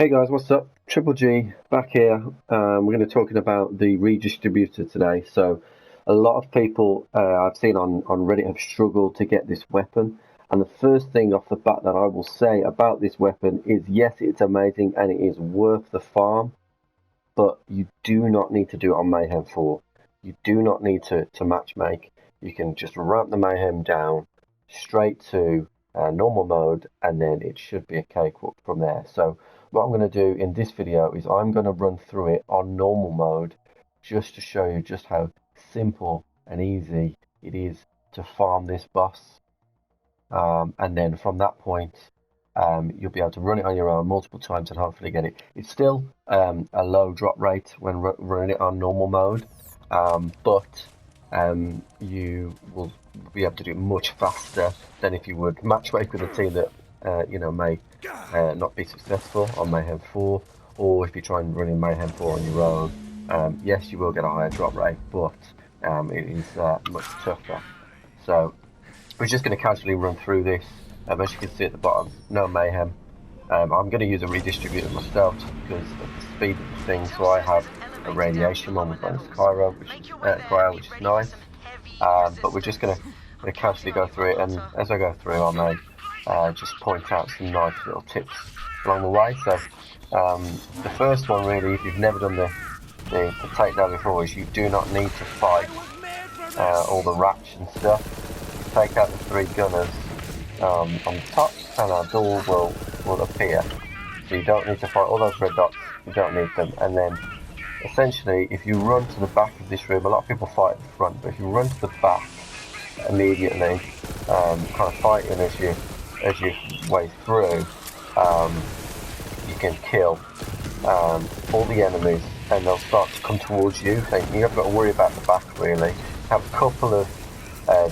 Hey guys, what's up? Triple G back here. We're going to be talking about the Redistributor today. So, a lot of people I've seen on Reddit have struggled to get this weapon. And the first thing off the bat that I will say about this weapon is yes, it's amazing and it is worth the farm, but you do not need to do it on Mayhem 4. You do not need to matchmake. You can just ramp the Mayhem down straight to normal mode, and then it should be a cakewalk from there. So what I'm going to do in this video is I'm going to run through it on normal mode just to show you just how simple and easy it is to farm this boss. And then from that point, you'll be able to run it on your own multiple times and hopefully get it. It's still a low drop rate when running it on normal mode, but you will be able to do it much faster than if you would matchmake with a team that may not be successful on Mayhem 4, or if you try and run in Mayhem 4 on your own. Yes, you will get a higher drop rate, but it is much tougher. So we're just going to casually run through this. As you can see at the bottom, no Mayhem. I'm going to use a Redistributor myself because of the speed of the thing, so I have a radiation one with bonus cryo, which is nice. But we're just going to casually go through it, and as I go through, I may just point out some nice little tips along the way. So the first one, really, if you've never done the takedown before, is you do not need to fight all the rats and stuff. You take out the 3 gunners on the top, and our door will appear. So you don't need to fight all those red dots. You don't need them. And then essentially, if you run to the back of this room, a lot of people fight at the front, but if you run to the back immediately, kind of fighting as you way through, you can kill all the enemies, and they'll start to come towards you. So you haven't got to worry about the back really. Have a couple of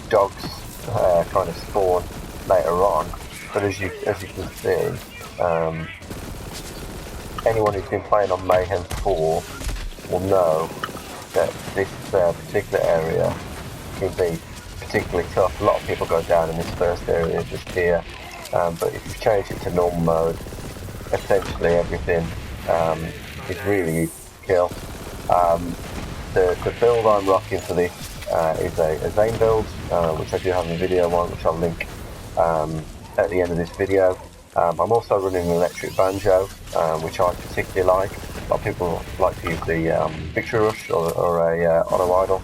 dogs kind of spawn later on, but as you can see, anyone who's been playing on Mayhem 4 will know that this particular area can be particularly tough. A lot of people go down in this first area just here, but if you change it to normal mode, essentially everything is really easy to kill. The build I'm rocking for this is a Zane build, which I do have a video on, which I'll link at the end of this video. I'm also running an electric banjo, which I particularly like. A lot of people like to use the Victory Rush or a Auto Idol,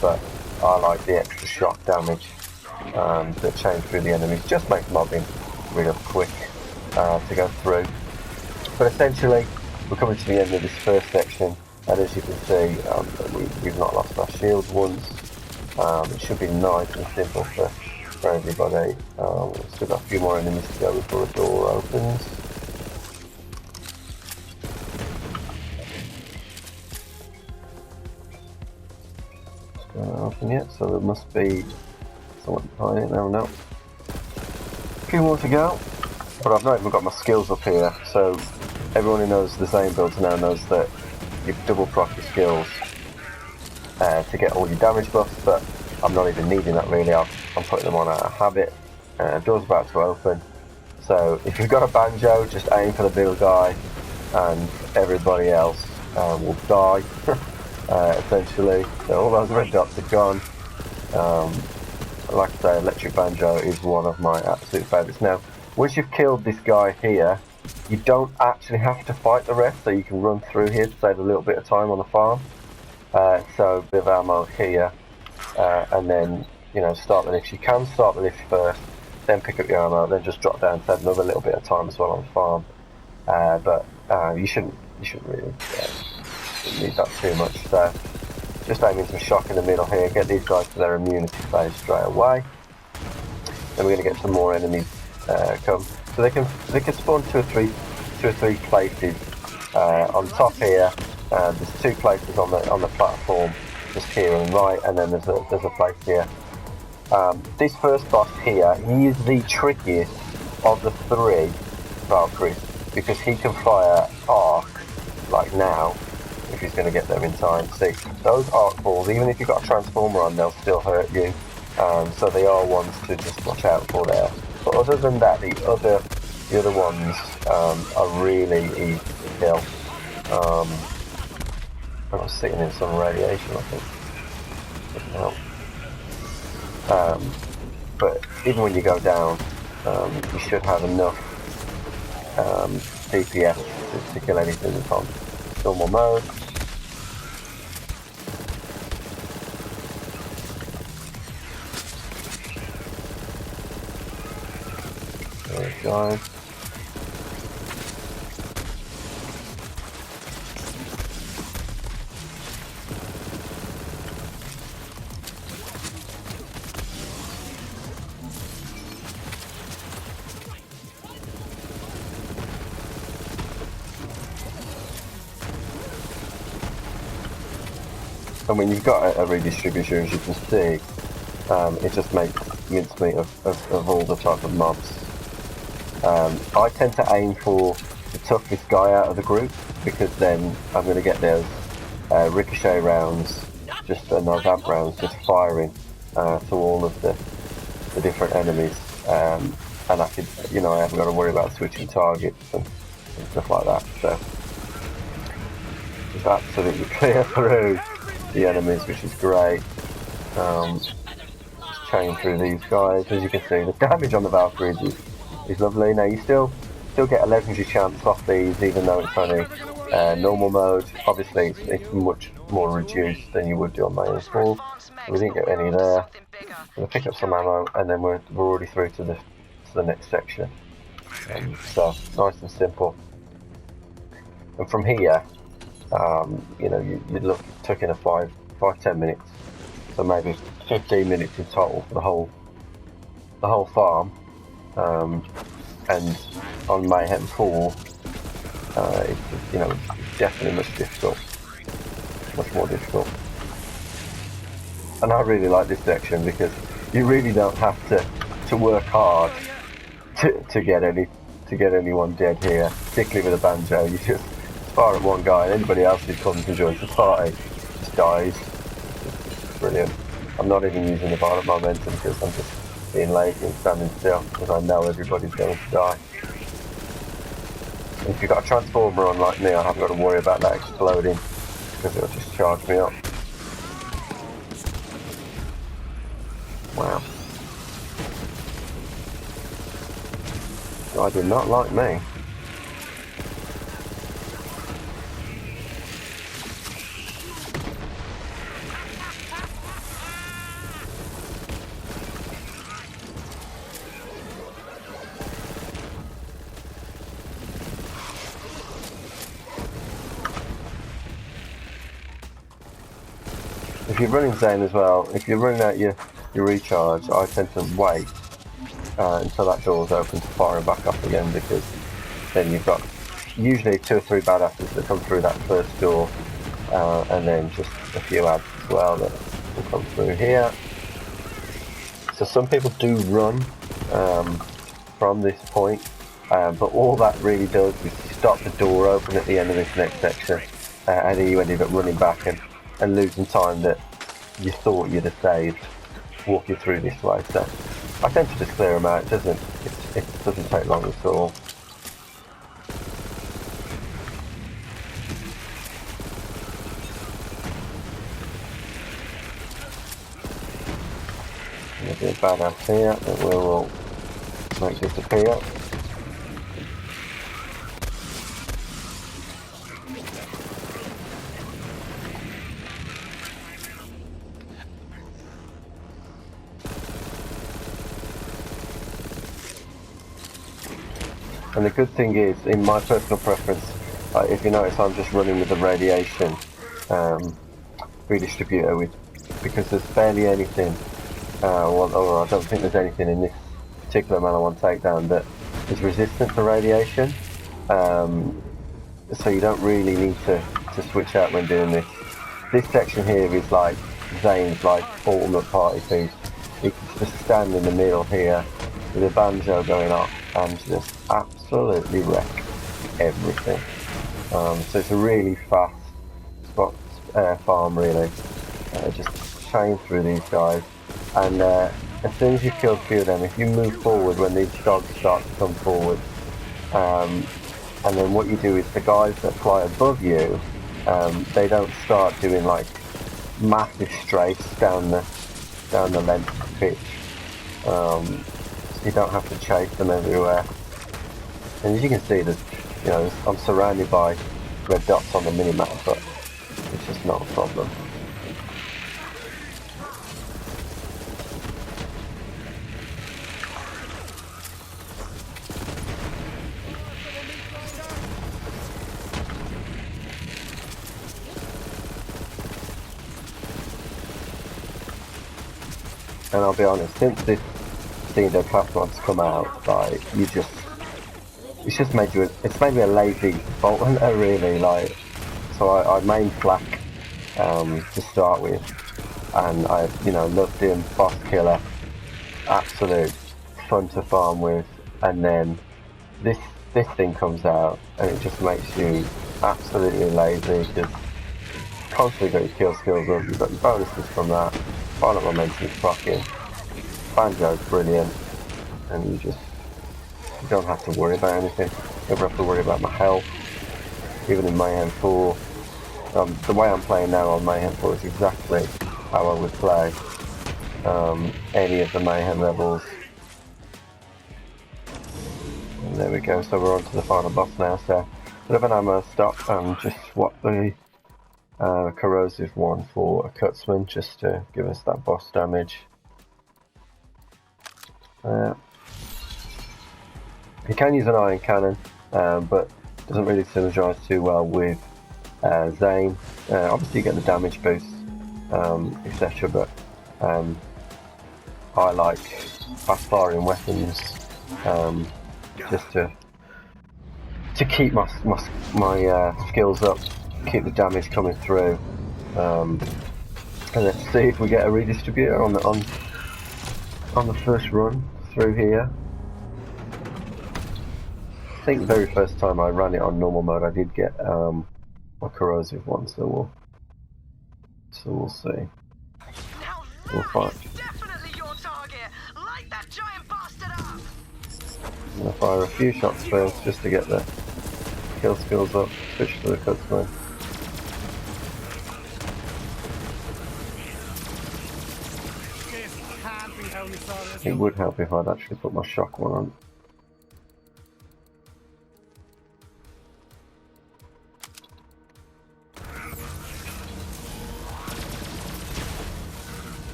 but I like the extra shock damage that change through the enemies. Just makes mobbing real quick to go through. But essentially, we're coming to the end of this first section, and as you can see, we've not lost our shields once. It should be nice and simple for everybody. We've still got a few more enemies to go before the door opens. It's not open yet, so there must be someone behind it now. No. A few more to go, but I've not even got my skills up here, so everyone who knows the Zane builds now knows that you double proc your skills to get all your damage buffs, but I'm not even needing that really. I'm putting them on out of habit. Door's about to open, so if you've got a banjo, just aim for the middle guy and everybody else will die essentially. So all those red dots are gone. Like I say, electric banjo is one of my absolute favourites. Now once you've killed this guy here, you don't actually have to fight the rest, so you can run through here to save a little bit of time on the farm. So a bit of ammo here, and then start the lift. You can start the lift first, then pick up your ammo, then just drop down and save another little bit of time as well on the farm. But you shouldn't really need that too much. So just aiming some shock in the middle here, get these guys to their immunity phase straight away. Then we're going to get some more enemies come. So they can spawn two or three places on top here. There's 2 places on the platform, just here and right, and then there's a place here. This first boss here, he is the trickiest of the 3 Valkyries because he can fire arc like now. If he's going to get there in time. See, those arc balls, even if you've got a transformer on, they'll still hurt you. So they are ones to just watch out for there. But other than that, the other The other ones are really easy to kill. I was sitting in some radiation, I think. Doesn't help. But even when you go down, you should have enough DPS to kill anything that's on normal mode. There we go. And when you've got a redistributor, as you can see, it just makes mincemeat of all the type of mobs. I tend to aim for the toughest guy out of the group, because then I'm going to get those ricochet rounds, and those amp rounds just firing to all of the different enemies, and I could, I haven't got to worry about switching targets and stuff like that. So just absolutely clear through the enemies, which is great. Just chain through these guys. As you can see, the damage on the Valkyries is lovely. Now you still get a legendary chance off these, even though it's only normal mode. Obviously, it's much more reduced than you would do on main full. We didn't get any there. We'll pick up some ammo, and then we're already through to the next section. So nice and simple. And from here, you look, took in a 5-10 minutes, so maybe 15 minutes in total for the whole farm. And on Mayhem 4, it's definitely much more difficult. And I really like this section because you really don't have to work hard to get anyone dead here, particularly with a banjo. You just fire at one guy, and anybody else who comes and joins the party just dies. It's brilliant. I'm not even using the violent momentum because I'm just being lazy and standing still, because I know everybody's going to die. And if you've got a transformer on like me, I haven't got to worry about that exploding, because it'll just charge me up. Wow. I do not like me. If you're running Zane as well, if you're running out your recharge, I tend to wait until that door's open to fire him back up again, because then you've got usually 2 or 3 badasses that come through that first door, and then just a few ads as well that will come through here. So some people do run from this point, but all that really does is stop the door open at the end of this next section, and then you ended up running back and losing time that you thought you'd have saved walking through this way. So I tend to just clear them out. It doesn't take long at all. There'll be a badass here that we'll make disappear. And the good thing is, in my personal preference, if you notice, I'm just running with the radiation redistributor because there's barely anything, or I don't think there's anything in this particular Man I Want takedown that is resistant to radiation. So you don't really need to switch out when doing this. This section here is like Zane's ultimate party piece. You can just stand in the middle here with a banjo going off and just absolutely wreck everything. So it's a really fast farm, really. Just chain through these guys, and as soon as you've killed a few of them, if you move forward when these dogs start to come forward, and then what you do is the guys that fly above you, they don't start doing like massive strafes down the length of the pitch. So you don't have to chase them everywhere. And as you can see, I'm surrounded by red dots on the minimap, but it's just not a problem. And I'll be honest, since this Cinder class mod's come out, like it's made me a lazy bolt hunter really. Like, so I main flak to start with, and I loved him, boss killer, absolute fun to farm with, and then this thing comes out and it just makes you absolutely lazy. Just constantly got your kill skills up, you've got your bonuses from that. Violent momentum is fucking, Banjo's brilliant, and you don't have to worry about anything. Never have to worry about my health, even in Mayhem 4. The way I'm playing now on Mayhem 4 is exactly how I would play any of the Mayhem levels. And there we go, so we're on to the final boss now, so bit of an ammo stop and just swap the corrosive one for a cutsman just to give us that boss damage. You can use an iron cannon, but doesn't really synergize too well with Zane. Obviously you get the damage boost, etc. But I like fast firing weapons just to keep my skills up, keep the damage coming through. And let's see if we get a redistributor on the first run through here. I think the very first time I ran it on normal mode I did get a corrosive one, so we'll see. We'll find. Definitely your target. Light that giant bastard up. I'm gonna fire a few shots first just to get the kill skills up, switch to the cutsman. It would help if I'd actually put my shock one on.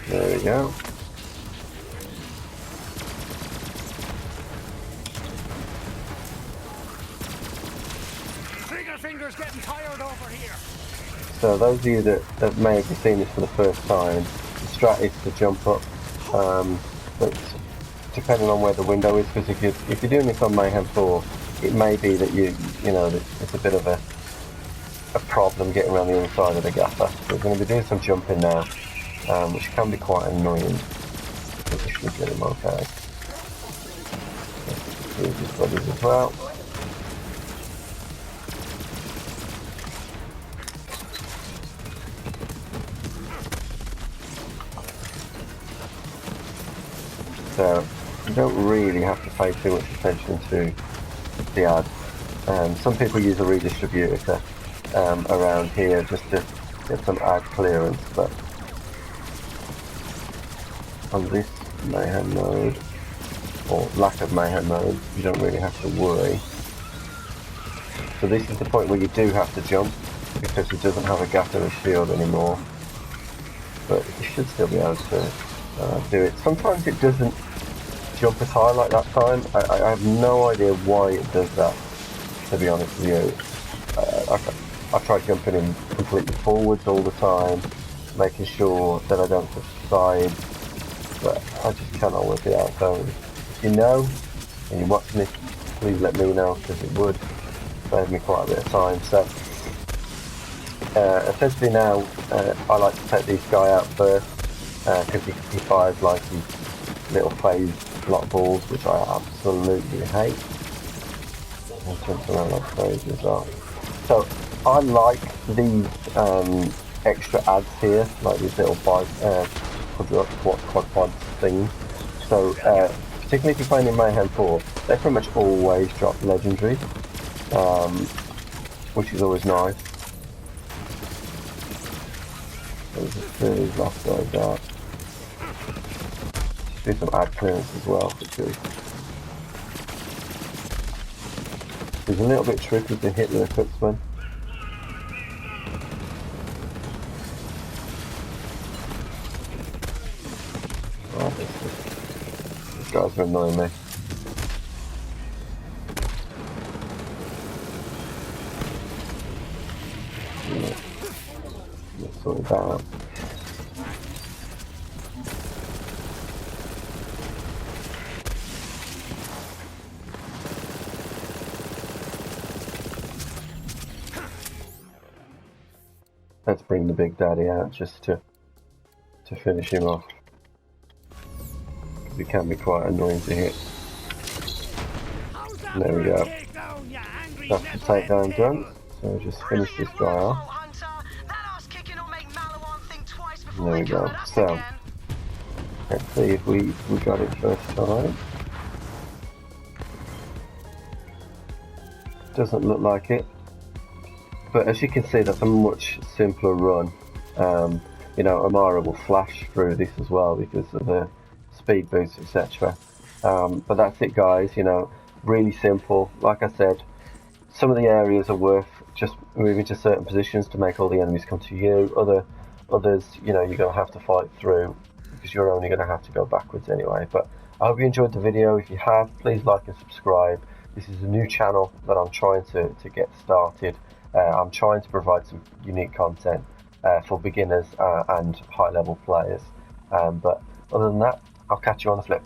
There we go. Trigger finger's getting tired over here. So those of you that may have seen this for the first time, the strat is to jump up. But depending on where the window is, because if you're doing this on Mayhem 4, it may be that it's a bit of a problem getting around the inside of the gaffer. So we're going to be doing some jumping now, which can be quite annoying. But we should get him okay. Use his buddies as well. So you don't really have to pay too much attention to the ad. Some people use a redistributor around here just to get some ad clearance, but on this Mayhem mode, or lack of Mayhem mode, you don't really have to worry. So this is the point where you do have to jump, because it doesn't have a gap in the shield anymore, but you should still be able to do it. Sometimes it doesn't jump as high like that time. I have no idea why it does that, to be honest with you. I try jumping in completely forwards all the time, making sure that I don't subside, but I just cannot work it out. So if you know and you're watching this, please let me know, because it would save me quite a bit of time. So essentially now I like to take this guy out first, because he fires like these little phase block balls, which I absolutely hate. And jumps around like crazy as well. So I like these extra ads here, like these little quad things. So particularly if you're playing in Mayhem 4, they pretty much always drop legendary, which is always nice. There's a few lost those out. Do some ad clearance as well, quickly. It's a little bit tricky to hit with a quick spin. Oh, these guys are annoying me. Let's sort it out. Let's bring the big daddy out just to finish him off. Because he can be quite annoying to hit. There we go. That's the takedown done. So we'll just finish this guy off. There we go. So let's see if we got it first time. Doesn't look like it. But as you can see, that's a much simpler run. You know, Amara will flash through this as well because of the speed boost, etc. But that's it, guys. You know, really simple. Like I said, some of the areas are worth just moving to certain positions to make all the enemies come to you. Others, you know, you're going to have to fight through because you're only going to have to go backwards anyway. But I hope you enjoyed the video. If you have, please like and subscribe. This is a new channel that I'm trying to get started. I'm trying to provide some unique content for beginners and high level players. But other than that, I'll catch you on the flip.